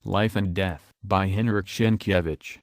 Life and Death, by Henryk Sienkiewicz.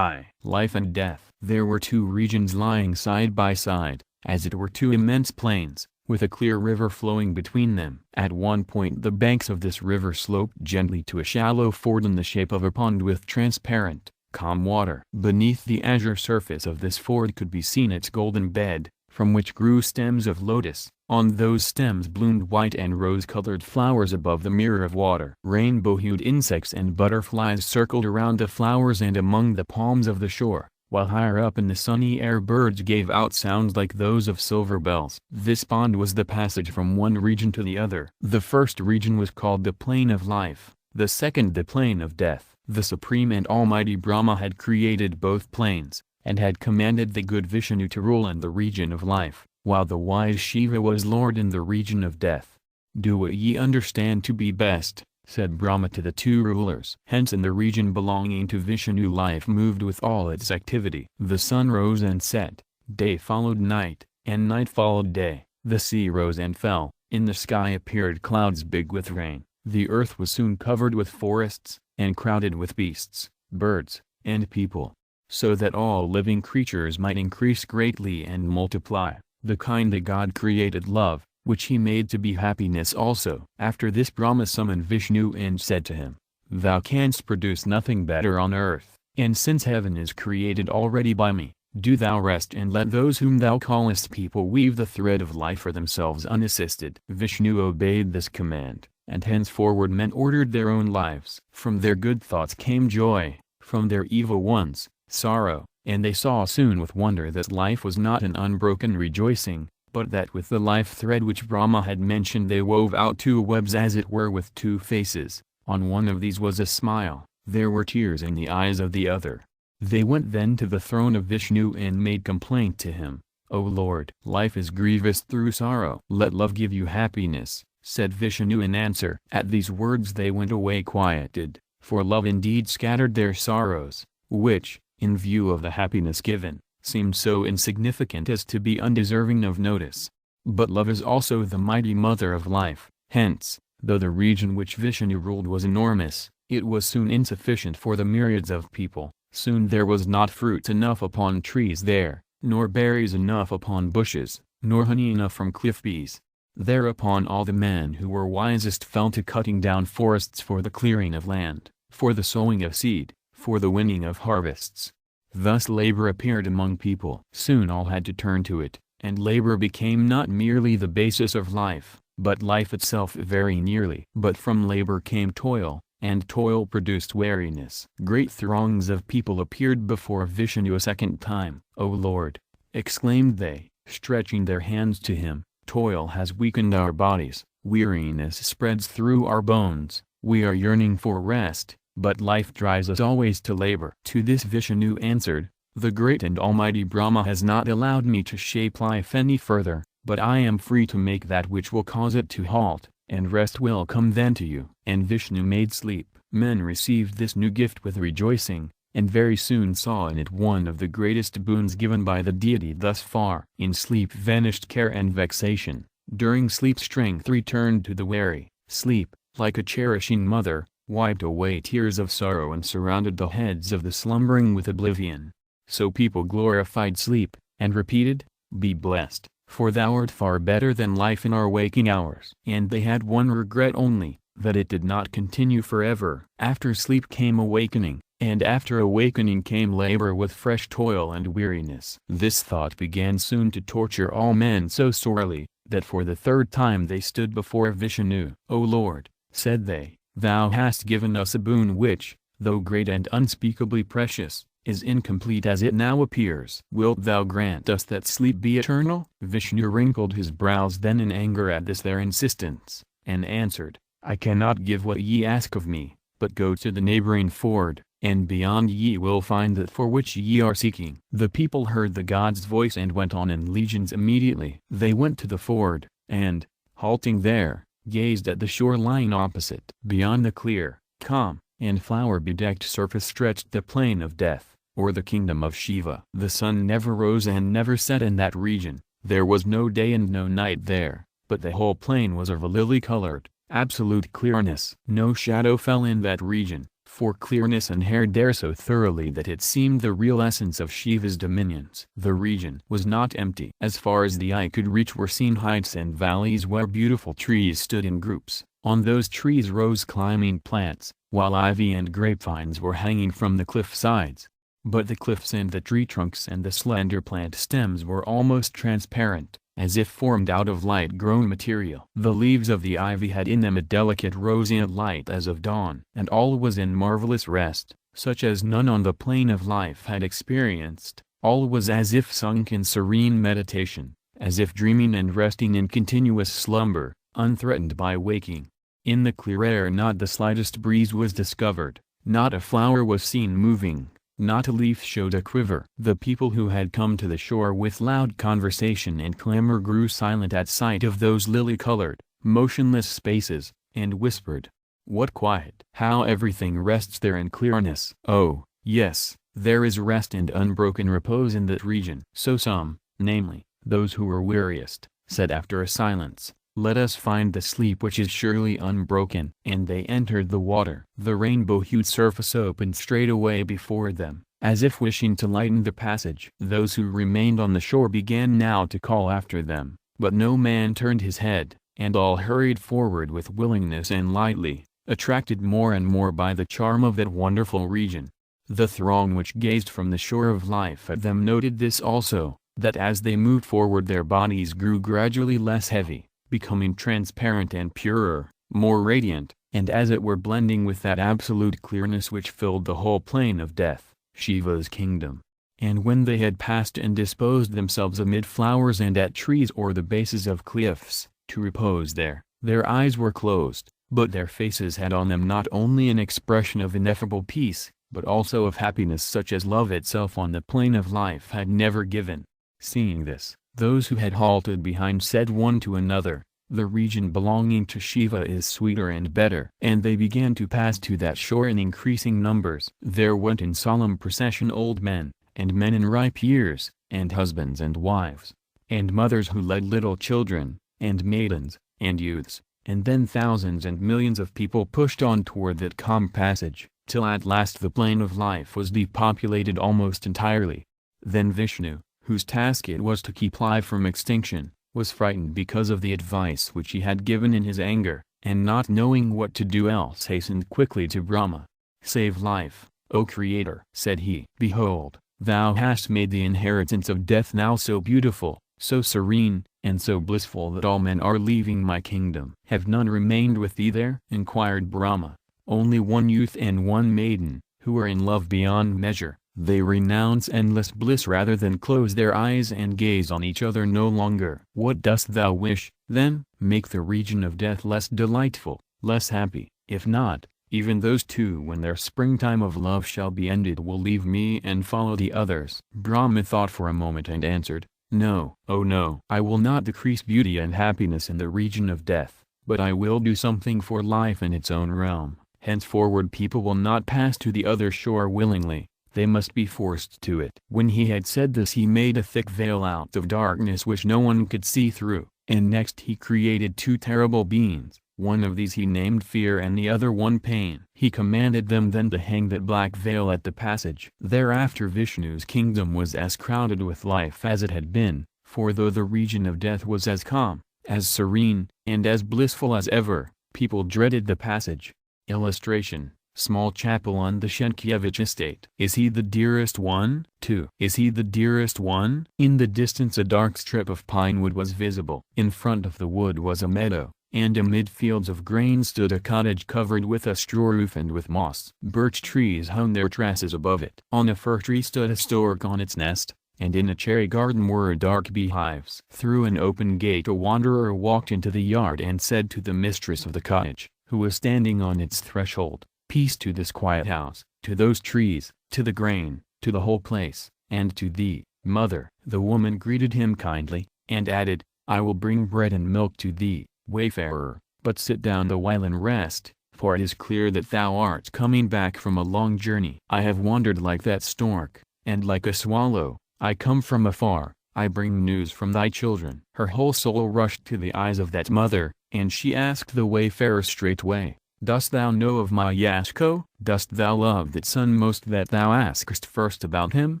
Life and Death. There were two regions lying side by side, as it were two immense plains, with a clear river flowing between them. At one point the banks of this river sloped gently to a shallow ford in the shape of a pond with transparent, calm water. Beneath the azure surface of this ford could be seen its golden bed, from which grew stems of lotus. On those stems bloomed white and rose-colored flowers above the mirror of water. Rainbow-hued insects and butterflies circled around the flowers and among the palms of the shore, while higher up in the sunny air birds gave out sounds like those of silver bells. This pond was the passage from one region to the other. The first region was called the Plain of Life, the second the Plain of Death. The Supreme and Almighty Brahma had created both plains, and had commanded the good Vishnu to rule in the region of life, while the wise Shiva was lord in the region of death. "Do what ye understand to be best," said Brahma to the two rulers. Hence in the region belonging to Vishnu life moved with all its activity. The sun rose and set, day followed night, and night followed day. The sea rose and fell, in the sky appeared clouds big with rain. The earth was soon covered with forests, and crowded with beasts, birds, and people, so that all living creatures might increase greatly and multiply. The kind that God created love, which he made to be happiness also. After this Brahma summoned Vishnu and said to him, "Thou canst produce nothing better on earth, and since heaven is created already by me, do thou rest and let those whom thou callest people weave the thread of life for themselves unassisted." Vishnu obeyed this command, and henceforward men ordered their own lives. From their good thoughts came joy, from their evil ones, sorrow, and they saw soon with wonder that life was not an unbroken rejoicing, but that with the life thread which Brahma had mentioned they wove out two webs as it were with two faces. On one of these was a smile, there were tears in the eyes of the other. They went then to the throne of Vishnu and made complaint to him, "O Lord, life is grievous through sorrow. Let love give you happiness," said Vishnu in answer. At these words they went away quieted, for love indeed scattered their sorrows, which, in view of the happiness given, seemed so insignificant as to be undeserving of notice. But love is also the mighty mother of life. Hence, though the region which Vishnu ruled was enormous, it was soon insufficient for the myriads of people. Soon there was not fruit enough upon trees there, nor berries enough upon bushes, nor honey enough from cliff bees. Thereupon all the men who were wisest fell to cutting down forests for the clearing of land, for the sowing of seed, for the winning of harvests. Thus labor appeared among people. Soon all had to turn to it, and labor became not merely the basis of life, but life itself very nearly. But from labor came toil, and toil produced weariness. Great throngs of people appeared before Vishnu a second time. "O Lord," exclaimed they, stretching their hands to him, "toil has weakened our bodies, weariness spreads through our bones, we are yearning for rest, but life drives us always to labor." To this Vishnu answered, "The great and almighty Brahma has not allowed me to shape life any further, but I am free to make that which will cause it to halt, and rest will come then to you." And Vishnu made sleep. Men received this new gift with rejoicing, and very soon saw in it one of the greatest boons given by the deity thus far. In sleep vanished care and vexation. During sleep strength returned to the weary. Sleep, like a cherishing mother, wiped away tears of sorrow and surrounded the heads of the slumbering with oblivion. So people glorified sleep, and repeated, "Be blessed, for thou art far better than life in our waking hours." And they had one regret only, that it did not continue forever. After sleep came awakening, and after awakening came labor with fresh toil and weariness. This thought began soon to torture all men so sorely, that for the third time they stood before Vishnu. "O Lord," said they, "thou hast given us a boon which, though great and unspeakably precious, is incomplete as it now appears. Wilt thou grant us that sleep be eternal?" Vishnu wrinkled his brows then in anger at this their insistence, and answered, "I cannot give what ye ask of me, but go to the neighboring ford, and beyond ye will find that for which ye are seeking." The people heard the god's voice and went on in legions immediately. They went to the ford, and, halting there, gazed at the shore lying opposite. Beyond the clear, calm, and flower-bedecked surface stretched the plain of death, or the kingdom of Shiva. The sun never rose and never set in that region. There was no day and no night there, but the whole plain was of a lily-colored, absolute clearness. No shadow fell in that region, for clearness and hair there so thoroughly that it seemed the real essence of Shiva's dominions. The region was not empty. As far as the eye could reach were seen heights and valleys where beautiful trees stood in groups. On those trees rose climbing plants, while ivy and grapevines were hanging from the cliff sides. But the cliffs and the tree trunks and the slender plant stems were almost transparent, as if formed out of light-grown material. The leaves of the ivy had in them a delicate roseate light as of dawn. And all was in marvelous rest, such as none on the plane of life had experienced. All was as if sunk in serene meditation, as if dreaming and resting in continuous slumber, unthreatened by waking. In the clear air not the slightest breeze was discovered, not a flower was seen moving, not a leaf showed a quiver. The people who had come to the shore with loud conversation and clamor grew silent at sight of those lily-colored, motionless spaces, and whispered, "What quiet! How everything rests there in clearness!" Oh, yes, there is rest and unbroken repose in that region. So some, namely, those who were weariest, said after a silence, "Let us find the sleep which is surely unbroken." And they entered the water. The rainbow-hued surface opened straightway before them, as if wishing to lighten the passage. Those who remained on the shore began now to call after them, but no man turned his head, and all hurried forward with willingness and lightly, attracted more and more by the charm of that wonderful region. The throng which gazed from the shore of life at them noted this also, that as they moved forward their bodies grew gradually less heavy, becoming transparent and purer, more radiant, and as it were blending with that absolute clearness which filled the whole plain of death, Shiva's kingdom. And when they had passed and disposed themselves amid flowers and at trees or the bases of cliffs, to repose there, their eyes were closed, but their faces had on them not only an expression of ineffable peace, but also of happiness such as love itself on the plane of life had never given. Seeing this, those who had halted behind said one to another, "The region belonging to Shiva is sweeter and better." And they began to pass to that shore in increasing numbers. There went in solemn procession old men, and men in ripe years, and husbands and wives, and mothers who led little children, and maidens, and youths, and then thousands and millions of people pushed on toward that calm passage, till at last the plain of life was depopulated almost entirely. Then Vishnu, whose task it was to keep life from extinction, was frightened because of the advice which he had given in his anger, and not knowing what to do else hastened quickly to Brahma. "Save life, O Creator," said he. "Behold, thou hast made the inheritance of death now so beautiful, so serene, and so blissful that all men are leaving my kingdom." "Have none remained with thee there?" inquired Brahma. "Only one youth and one maiden, who are in love beyond measure. They renounce endless bliss rather than close their eyes and gaze on each other no longer." "What dost thou wish, then?" "Make the region of death less delightful, less happy. If not, even those two when their springtime of love shall be ended will leave me and follow the others." Brahma thought for a moment and answered, "No, oh no. I will not decrease beauty and happiness in the region of death, but I will do something for life in its own realm. Henceforward people will not pass to the other shore willingly. They must be forced to it." When he had said this he made a thick veil out of darkness which no one could see through, and next he created two terrible beings, one of these he named Fear and the other one Pain. He commanded them then to hang that black veil at the passage. Thereafter Vishnu's kingdom was as crowded with life as it had been, for though the region of death was as calm, as serene, and as blissful as ever, people dreaded the passage. Illustration: small chapel on the Sienkiewicz estate. "Is he the dearest one?" 2. "Is he the dearest one?" In the distance a dark strip of pine wood was visible. In front of the wood was a meadow, and amid fields of grain stood a cottage covered with a straw roof and with moss. Birch trees hung their trusses above it. On a fir tree stood a stork on its nest, and in a cherry garden were dark beehives. Through an open gate a wanderer walked into the yard and said to the mistress of the cottage, who was standing on its threshold, "Peace to this quiet house, to those trees, to the grain, to the whole place, and to thee, mother." The woman greeted him kindly, and added, "I will bring bread and milk to thee, wayfarer, but sit down the while and rest, for it is clear that thou art coming back from a long journey." "I have wandered like that stork, and like a swallow, I come from afar, I bring news from thy children." Her whole soul rushed to the eyes of that mother, and she asked the wayfarer straightway, Dost thou know of my Yasko? Dost thou love that son most that thou askest first about him?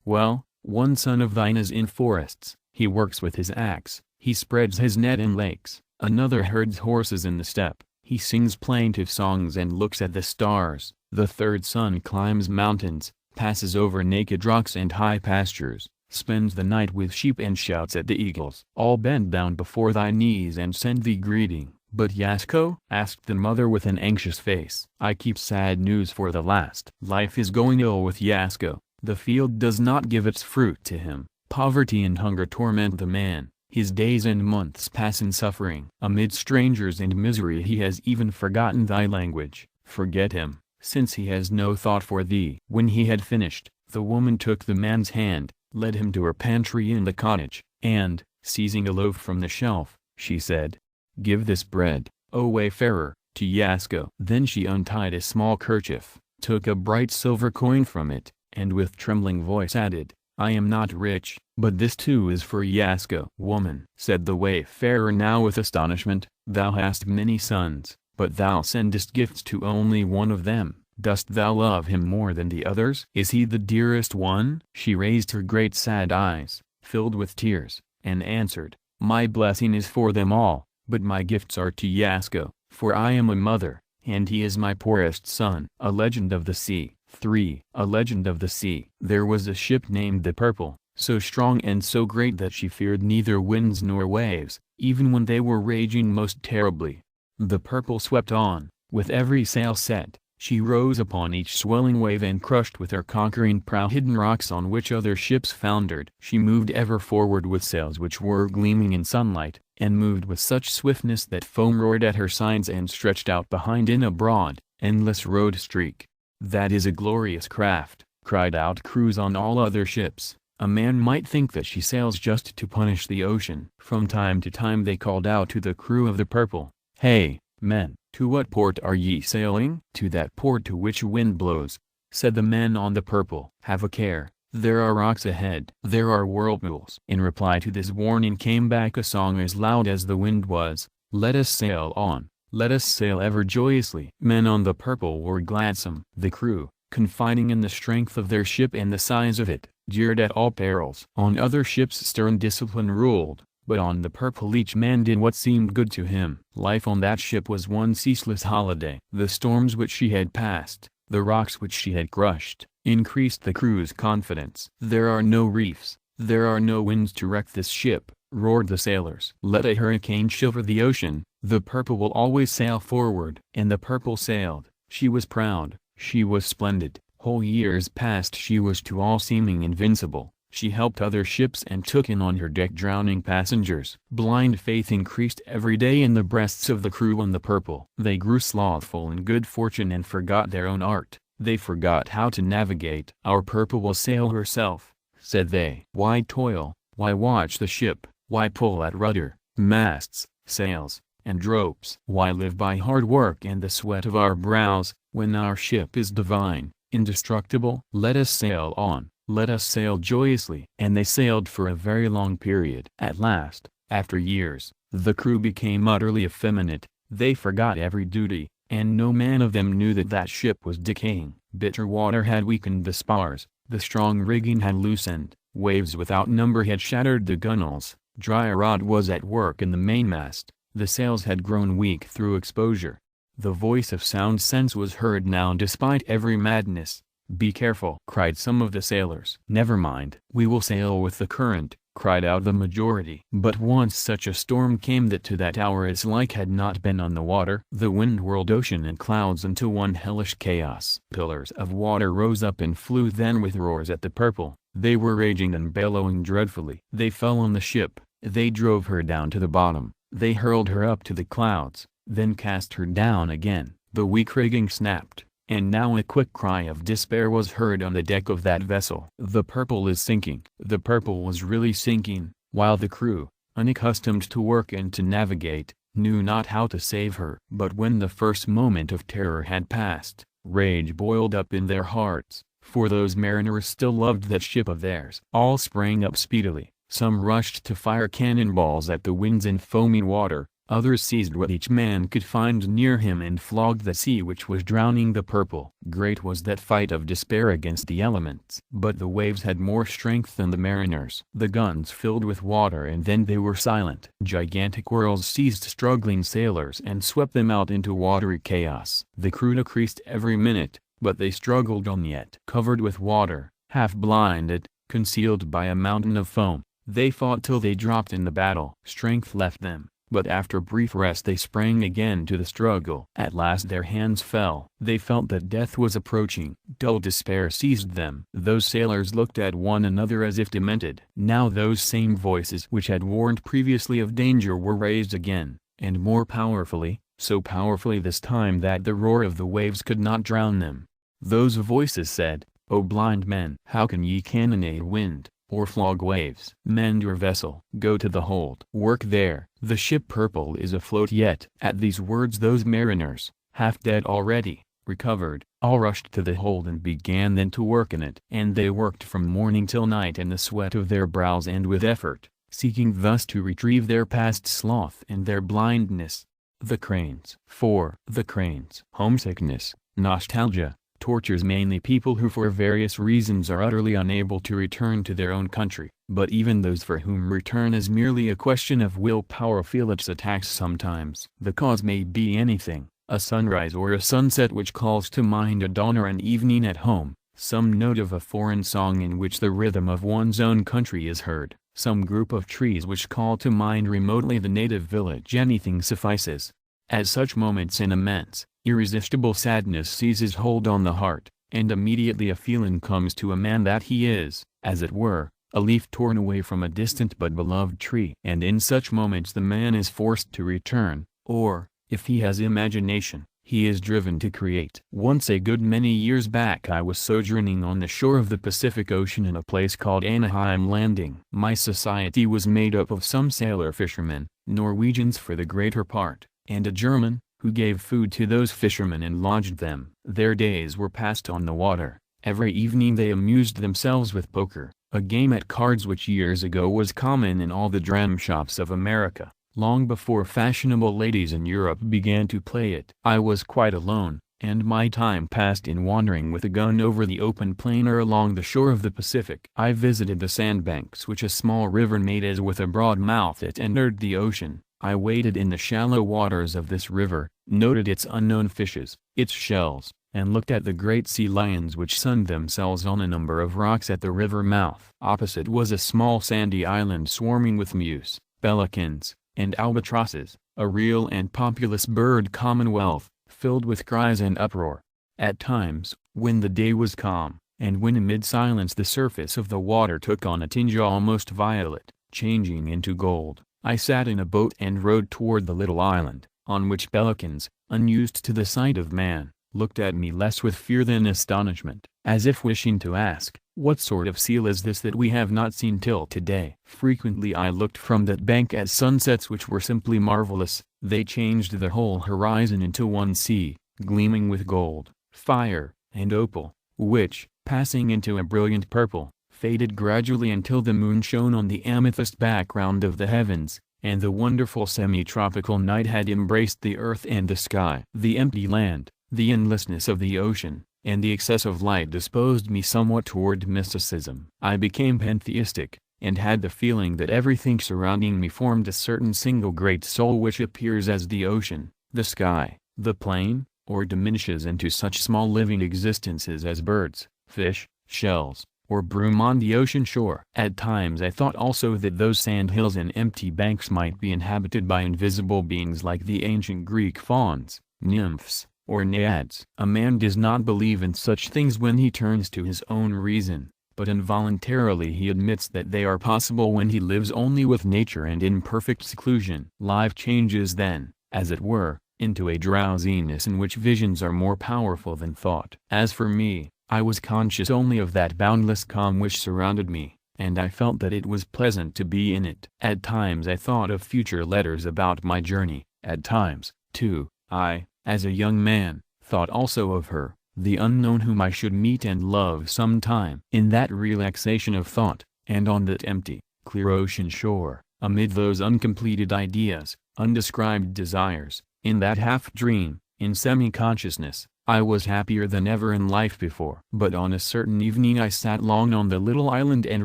Well, one son of thine is in forests, he works with his axe, he spreads his net in lakes, another herds horses in the steppe, he sings plaintive songs and looks at the stars, the third son climbs mountains, passes over naked rocks and high pastures, spends the night with sheep and shouts at the eagles. All bend down before thy knees and send thee greeting. But Yasko? Asked the mother with an anxious face. I keep sad news for the last. Life is going ill with Yasko, the field does not give its fruit to him, poverty and hunger torment the man, his days and months pass in suffering. Amid strangers and misery he has even forgotten thy language. Forget him, since he has no thought for thee. When he had finished, the woman took the man's hand, led him to her pantry in the cottage, and, seizing a loaf from the shelf, she said, "Give this bread, O wayfarer, to Yasko." Then she untied a small kerchief, took a bright silver coin from it, and with trembling voice added, "I am not rich, but this too is for Yasko." "Woman," said the wayfarer now with astonishment, "thou hast many sons, but thou sendest gifts to only one of them. Dost thou love him more than the others? Is he the dearest one?" She raised her great sad eyes, filled with tears, and answered, "My blessing is for them all, but my gifts are to Yasko, for I am a mother, and he is my poorest son." A Legend of the Sea. 3. A Legend of the Sea. There was a ship named the Purple, so strong and so great that she feared neither winds nor waves, even when they were raging most terribly. The Purple swept on, with every sail set. She rose upon each swelling wave and crushed with her conquering prow hidden rocks on which other ships foundered. She moved ever forward with sails which were gleaming in sunlight, and moved with such swiftness that foam roared at her sides and stretched out behind in a broad, endless road streak. "That is a glorious craft," cried out crews on all other ships. "A man might think that she sails just to punish the ocean." From time to time they called out to the crew of the Purple, "Hey, men, to what port are ye sailing?" "To that port to which wind blows," said the men on the Purple. "Have a care, there are rocks ahead. There are whirlpools." In reply to this warning came back a song as loud as the wind was, "Let us sail on, let us sail ever joyously." Men on the Purple were gladsome. The crew, confiding in the strength of their ship and the size of it, jeered at all perils. On other ships stern discipline ruled, but on the Purple each man did what seemed good to him. Life on that ship was one ceaseless holiday. The storms which she had passed, the rocks which she had crushed, increased the crew's confidence. "There are no reefs, there are no winds to wreck this ship," roared the sailors. "Let a hurricane shiver the ocean, the Purple will always sail forward." And the Purple sailed. She was proud, she was splendid. Whole years past she was to all seeming invincible. She helped other ships and took in on her deck drowning passengers. Blind faith increased every day in the breasts of the crew on the Purple. They grew slothful in good fortune and forgot their own art. They forgot how to navigate. "Our Purple will sail herself," said they. "Why toil, why watch the ship, why pull at rudder, masts, sails, and ropes? Why live by hard work and the sweat of our brows, when our ship is divine, indestructible? Let us sail on. Let us sail joyously." And they sailed for a very long period. At last, after years, the crew became utterly effeminate, they forgot every duty, and no man of them knew that that ship was decaying. Bitter water had weakened the spars, the strong rigging had loosened, waves without number had shattered the gunwales, dry rot was at work in the mainmast, the sails had grown weak through exposure. The voice of sound sense was heard now despite every madness. "Be careful," cried some of the sailors. "Never mind, we will sail with the current," cried out the majority. But once such a storm came that to that hour its like had not been on the water. The wind whirled ocean and clouds into one hellish chaos. Pillars of water rose up and flew then with roars at the Purple. They were raging and bellowing dreadfully. They fell on the ship, they drove her down to the bottom, they hurled her up to the clouds, then cast her down again. The weak rigging snapped, and now a quick cry of despair was heard on the deck of that vessel. "The Purple is sinking." The Purple was really sinking, while the crew, unaccustomed to work and to navigate, knew not how to save her. But when the first moment of terror had passed, rage boiled up in their hearts, for those mariners still loved that ship of theirs. All sprang up speedily, some rushed to fire cannonballs at the winds and foamy water, Others seized what each man could find near him and flogged the sea which was drowning the purple. Great was that fight of despair against the elements. But the waves had more strength than the mariners. The guns filled with water and then they were silent. Gigantic whirls seized struggling sailors and swept them out into watery chaos. The crew decreased every minute, but they struggled on yet. Covered with water, half blinded, concealed by a mountain of foam, they fought till they dropped in the battle. Strength left them, but after brief rest they sprang again to the struggle. At last their hands fell. They felt that death was approaching. Dull despair seized them. Those sailors looked at one another as if demented. Now those same voices which had warned previously of danger were raised again, and more powerfully, so powerfully this time that the roar of the waves could not drown them. Those voices said, "O blind men, how can ye cannonade wind, or flog waves? Mend your vessel. Go to the hold. Work there. The ship purple is afloat yet." At these words those mariners, half dead already, recovered, all rushed to the hold and began then to work in it. And they worked from morning till night in the sweat of their brows and with effort, seeking thus to retrieve their past sloth and their blindness. The cranes. 4. The cranes. Homesickness, nostalgia, tortures mainly people who for various reasons are utterly unable to return to their own country. But even those for whom return is merely a question of willpower feel its attacks sometimes. The cause may be anything, a sunrise or a sunset which calls to mind a dawn or an evening at home, some note of a foreign song in which the rhythm of one's own country is heard, some group of trees which call to mind remotely the native village. Anything suffices. At such moments an immense, irresistible sadness seizes hold on the heart, and immediately a feeling comes to a man that he is, as it were, a leaf torn away from a distant but beloved tree. And in such moments the man is forced to return, or, if he has imagination, he is driven to create. Once a good many years back I was sojourning on the shore of the Pacific Ocean in a place called Anaheim Landing. My society was made up of some sailor fishermen, Norwegians for the greater part, and a German, who gave food to those fishermen and lodged them. Their days were passed on the water. Every evening they amused themselves with poker, a game at cards which years ago was common in all the dram shops of America, long before fashionable ladies in Europe began to play it. I was quite alone, and my time passed in wandering with a gun over the open plain or along the shore of the Pacific. I visited the sandbanks which a small river made as with a broad mouth it entered the ocean. I waded in the shallow waters of this river, noted its unknown fishes, its shells, and looked at the great sea lions which sunned themselves on a number of rocks at the river mouth. Opposite was a small sandy island swarming with mews, pelicans, and albatrosses, a real and populous bird commonwealth, filled with cries and uproar. At times, when the day was calm, and when amid silence the surface of the water took on a tinge almost violet, changing into gold, I sat in a boat and rowed toward the little island, on which pelicans, unused to the sight of man, looked at me less with fear than astonishment, as if wishing to ask, "What sort of seal is this that we have not seen till today?" Frequently I looked from that bank at sunsets which were simply marvelous. They changed the whole horizon into one sea, gleaming with gold, fire, and opal, which, passing into a brilliant purple, faded gradually until the moon shone on the amethyst background of the heavens, and the wonderful semi-tropical night had embraced the earth and the sky. The empty land, the endlessness of the ocean, and the excess of light disposed me somewhat toward mysticism. I became pantheistic, and had the feeling that everything surrounding me formed a certain single great soul which appears as the ocean, the sky, the plain, or diminishes into such small living existences as birds, fish, shells, or broom on the ocean shore. At times I thought also that those sand hills and empty banks might be inhabited by invisible beings like the ancient Greek fauns, nymphs, or naiads. A man does not believe in such things when he turns to his own reason, but involuntarily he admits that they are possible when he lives only with nature and in perfect seclusion. Life changes then, as it were, into a drowsiness in which visions are more powerful than thought. As for me, I was conscious only of that boundless calm which surrounded me, and I felt that it was pleasant to be in it. At times I thought of future letters about my journey. At times, too, I, as a young man, thought also of her, the unknown whom I should meet and love some time. In that relaxation of thought, and on that empty, clear ocean shore, amid those uncompleted ideas, undescribed desires. In that half-dream, in semi-consciousness, I was happier than ever in life before. But on a certain evening I sat long on the little island and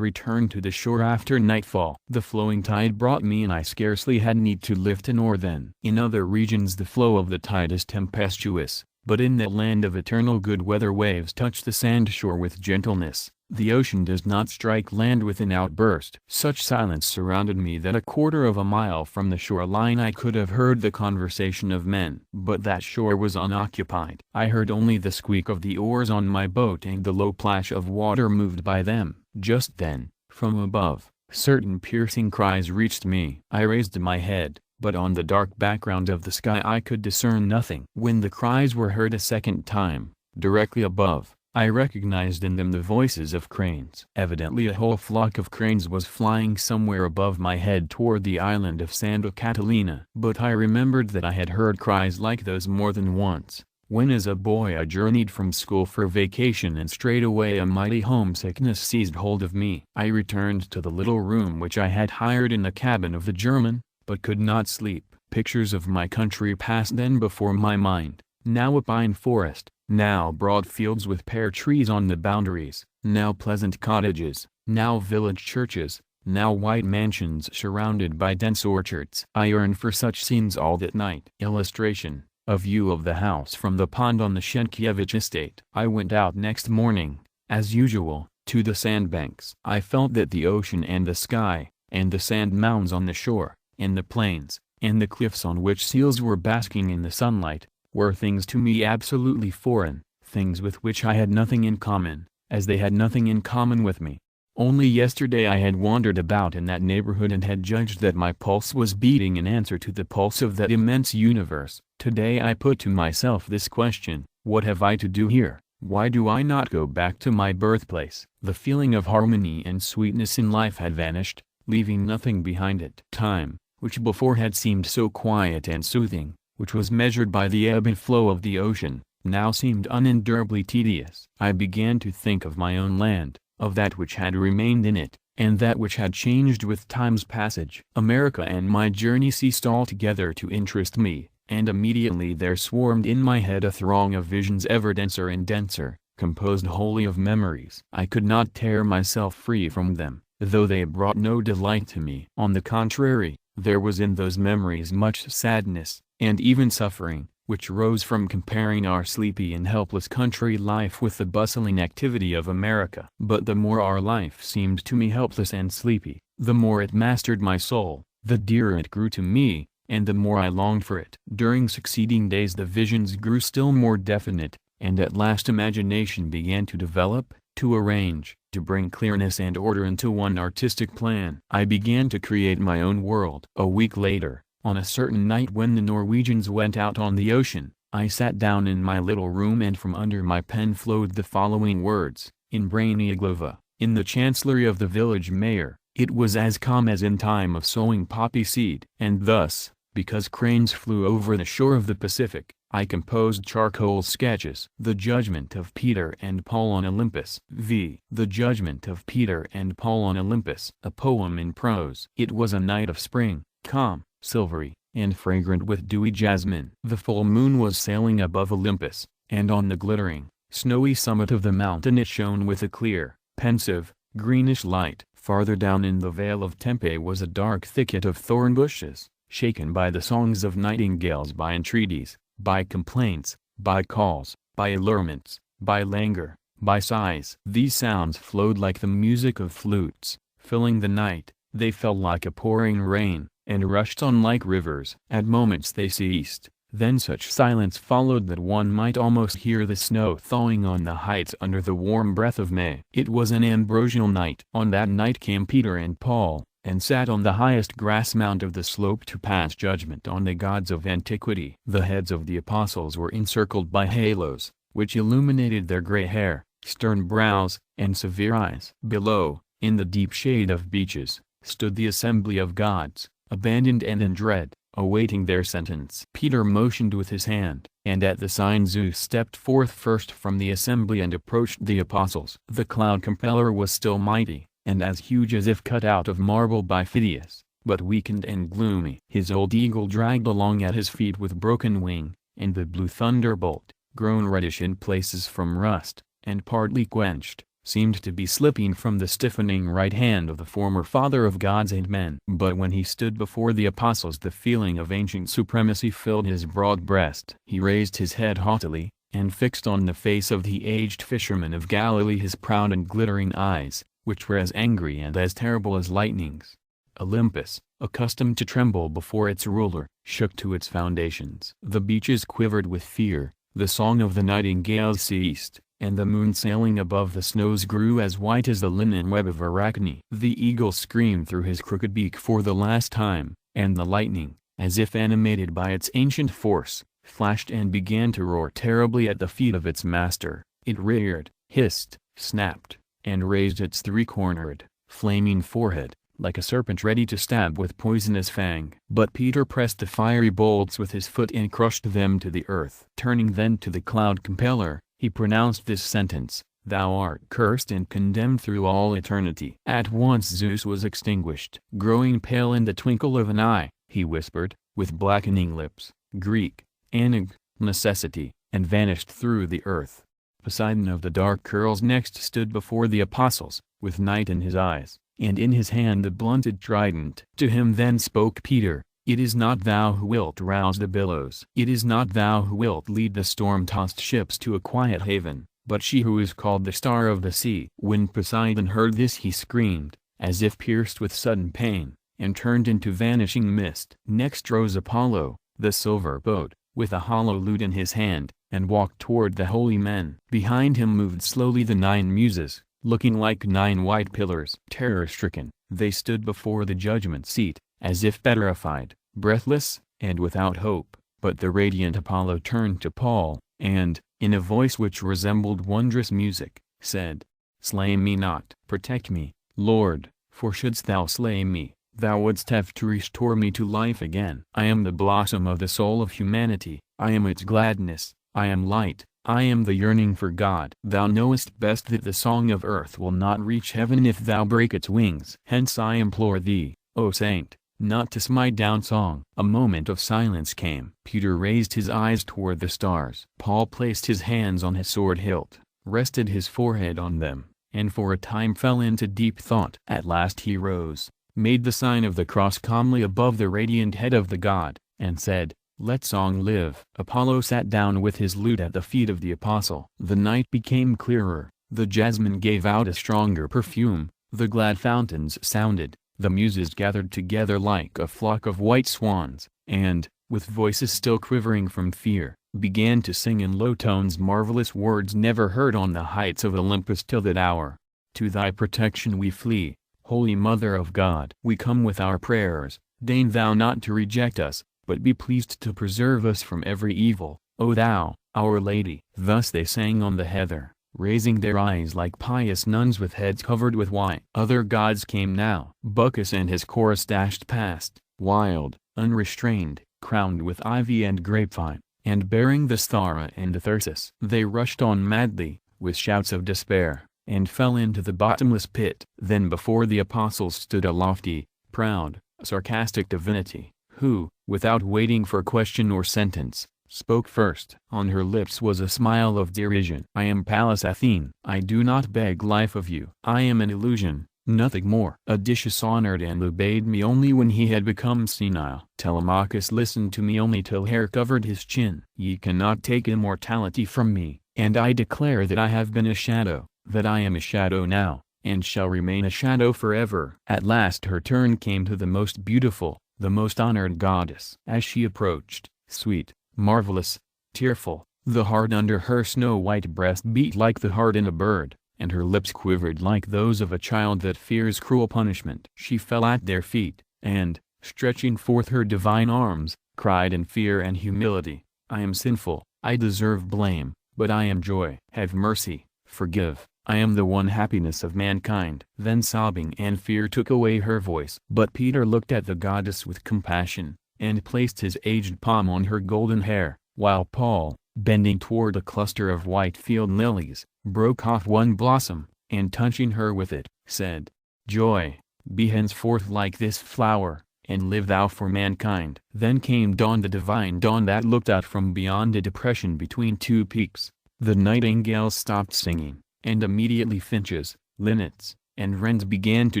returned to the shore after nightfall. The flowing tide brought me and I scarcely had need to lift an oar then. In other regions the flow of the tide is tempestuous, but in the land of eternal good weather waves touch the sand shore with gentleness. The ocean does not strike land with an outburst. Such silence surrounded me that a quarter of a mile from the shoreline I could have heard the conversation of men. But that shore was unoccupied. I heard only the squeak of the oars on my boat and the low plash of water moved by them. Just then, from above, certain piercing cries reached me. I raised my head, but on the dark background of the sky I could discern nothing. When the cries were heard a second time, directly above, I recognized in them the voices of cranes. Evidently a whole flock of cranes was flying somewhere above my head toward the island of Santa Catalina. But I remembered that I had heard cries like those more than once, when as a boy I journeyed from school for vacation and straightway a mighty homesickness seized hold of me. I returned to the little room which I had hired in the cabin of the German, but could not sleep. Pictures of my country passed then before my mind, now a pine forest, now broad fields with pear trees on the boundaries, now pleasant cottages, now village churches, now white mansions surrounded by dense orchards. I yearned for such scenes all that night. Illustration: a view of the house from the pond on the Sienkiewicz estate. I went out next morning, as usual, to the sandbanks. I felt that the ocean and the sky, and the sand mounds on the shore, and the plains, and the cliffs on which seals were basking in the sunlight, were things to me absolutely foreign, things with which I had nothing in common, as they had nothing in common with me. Only yesterday I had wandered about in that neighborhood and had judged that my pulse was beating in answer to the pulse of that immense universe. Today I put to myself this question: what have I to do here? Why do I not go back to my birthplace? The feeling of harmony and sweetness in life had vanished, leaving nothing behind it. Time, which before had seemed so quiet and soothing, which was measured by the ebb and flow of the ocean, now seemed unendurably tedious. I began to think of my own land, of that which had remained in it, and that which had changed with time's passage. America and my journey ceased altogether to interest me, and immediately there swarmed in my head a throng of visions ever denser and denser, composed wholly of memories. I could not tear myself free from them, though they brought no delight to me. On the contrary, there was in those memories much sadness, and even suffering, which rose from comparing our sleepy and helpless country life with the bustling activity of America. But the more our life seemed to me helpless and sleepy, the more it mastered my soul, the dearer it grew to me, and the more I longed for it. During succeeding days the visions grew still more definite, and at last imagination began to develop, to arrange, to bring clearness and order into one artistic plan. I began to create my own world. A week later, on a certain night when the Norwegians went out on the ocean, I sat down in my little room and from under my pen flowed the following words: in Branieglova, in the chancellery of the village mayor, it was as calm as in time of sowing poppy seed. And thus, because cranes flew over the shore of the Pacific, I composed charcoal sketches. The Judgment of Peter and Paul on Olympus. The Judgment of Peter and Paul on Olympus. A poem in prose. It was a night of spring, calm, silvery, and fragrant with dewy jasmine. The full moon was sailing above Olympus, and on the glittering, snowy summit of the mountain it shone with a clear, pensive, greenish light. Farther down in the vale of Tempe was a dark thicket of thorn bushes, shaken by the songs of nightingales, by entreaties, by complaints, by calls, by allurements, by languor, by sighs. These sounds flowed like the music of flutes, filling the night. They fell like a pouring rain, and rushed on like rivers. At moments they ceased, then such silence followed that one might almost hear the snow thawing on the heights under the warm breath of May. It was an ambrosial night. On that night came Peter and Paul, and sat on the highest grass mound of the slope to pass judgment on the gods of antiquity. The heads of the apostles were encircled by halos, which illuminated their gray hair, stern brows, and severe eyes. Below, in the deep shade of beeches, stood the assembly of gods, abandoned and in dread, awaiting their sentence. Peter motioned with his hand, and at the sign Zeus stepped forth first from the assembly and approached the apostles. The cloud compeller was still mighty, and as huge as if cut out of marble by Phidias, but weakened and gloomy. His old eagle dragged along at his feet with broken wing, and the blue thunderbolt, grown reddish in places from rust, and partly quenched, seemed to be slipping from the stiffening right hand of the former father of gods and men. But when he stood before the apostles, the feeling of ancient supremacy filled his broad breast. He raised his head haughtily, and fixed on the face of the aged fisherman of Galilee his proud and glittering eyes, which were as angry and as terrible as lightnings. Olympus, accustomed to tremble before its ruler, shook to its foundations. The beaches quivered with fear, the song of the nightingales ceased, and the moon sailing above the snows grew as white as the linen web of Arachne. The eagle screamed through his crooked beak for the last time, and the lightning, as if animated by its ancient force, flashed and began to roar terribly at the feet of its master. It reared, hissed, snapped, and raised its three-cornered, flaming forehead, like a serpent ready to stab with poisonous fang. But Peter pressed the fiery bolts with his foot and crushed them to the earth. Turning then to the cloud compeller, he pronounced this sentence: "Thou art cursed and condemned through all eternity." At once Zeus was extinguished. Growing pale in the twinkle of an eye, he whispered, with blackening lips, Greek, Anig, necessity, and vanished through the earth. Poseidon of the dark curls next stood before the apostles, with night in his eyes, and in his hand the blunted trident. To him then spoke Peter, "It is not thou who wilt rouse the billows. It is not thou who wilt lead the storm-tossed ships to a quiet haven, but she who is called the Star of the Sea." When Poseidon heard this he screamed, as if pierced with sudden pain, and turned into vanishing mist. Next rose Apollo, the silver boat, with a hollow lute in his hand, and walked toward the holy men. Behind him moved slowly the 9 muses, looking like 9 white pillars. Terror-stricken, they stood before the judgment seat, as if petrified, breathless, and without hope. But the radiant Apollo turned to Paul, and, in a voice which resembled wondrous music, said, "Slay me not. Protect me, Lord, for shouldst thou slay me, thou wouldst have to restore me to life again. I am the blossom of the soul of humanity, I am its gladness, I am light, I am the yearning for God. Thou knowest best that the song of earth will not reach heaven if thou break its wings. Hence I implore thee, O saint, not to smite down song." A moment of silence came. Peter raised his eyes toward the stars. Paul placed his hands on his sword hilt, rested his forehead on them, and for a time fell into deep thought. At last he rose, made the sign of the cross calmly above the radiant head of the god, and said, "Let song live." Apollo sat down with his lute at the feet of the apostle. The night became clearer, the jasmine gave out a stronger perfume, the glad fountains sounded, the muses gathered together like a flock of white swans, and, with voices still quivering from fear, began to sing in low tones marvelous words never heard on the heights of Olympus till that hour. "To thy protection we flee, Holy Mother of God. We come with our prayers, deign thou not to reject us, but be pleased to preserve us from every evil, O thou, our Lady." Thus they sang on the heather, raising their eyes like pious nuns with heads covered with white. Other gods came now. Bacchus and his chorus dashed past, wild, unrestrained, crowned with ivy and grapevine, and bearing the Sthara and the Thyrsus. They rushed on madly, with shouts of despair, and fell into the bottomless pit. Then before the apostles stood a lofty, proud, sarcastic divinity, who, without waiting for question or sentence, spoke first. On her lips was a smile of derision. "I am Pallas Athene. I do not beg life of you. I am an illusion, nothing more." Odysseus honored and obeyed me only when he had become senile. Telemachus listened to me only till hair covered his chin. Ye cannot take immortality from me, and I declare that I have been a shadow, that I am a shadow now, and shall remain a shadow forever. At last her turn came to the most beautiful, the most honored goddess. As she approached, sweet, marvelous, tearful, the heart under her snow-white breast beat like the heart in a bird, and her lips quivered like those of a child that fears cruel punishment. She fell at their feet, and, stretching forth her divine arms, cried in fear and humility, "I am sinful, I deserve blame, but I am joy. Have mercy, forgive, I am the one happiness of mankind." Then sobbing and fear took away her voice. But Peter looked at the goddess with compassion, and placed his aged palm on her golden hair, while Paul, bending toward a cluster of white field lilies, broke off one blossom, and touching her with it, said, "Joy, be henceforth like this flower, and live thou for mankind. Then came dawn, the divine dawn that looked out from beyond a depression between two peaks. The nightingales stopped singing, and immediately finches, linnets, and wrens began to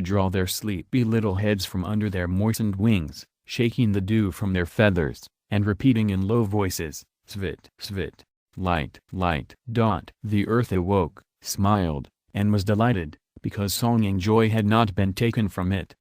draw their sleepy little heads from under their moistened wings, shaking the dew from their feathers, and repeating in low voices, "Svit, svit, light, light." The earth awoke, smiled, and was delighted, because song and joy had not been taken from it.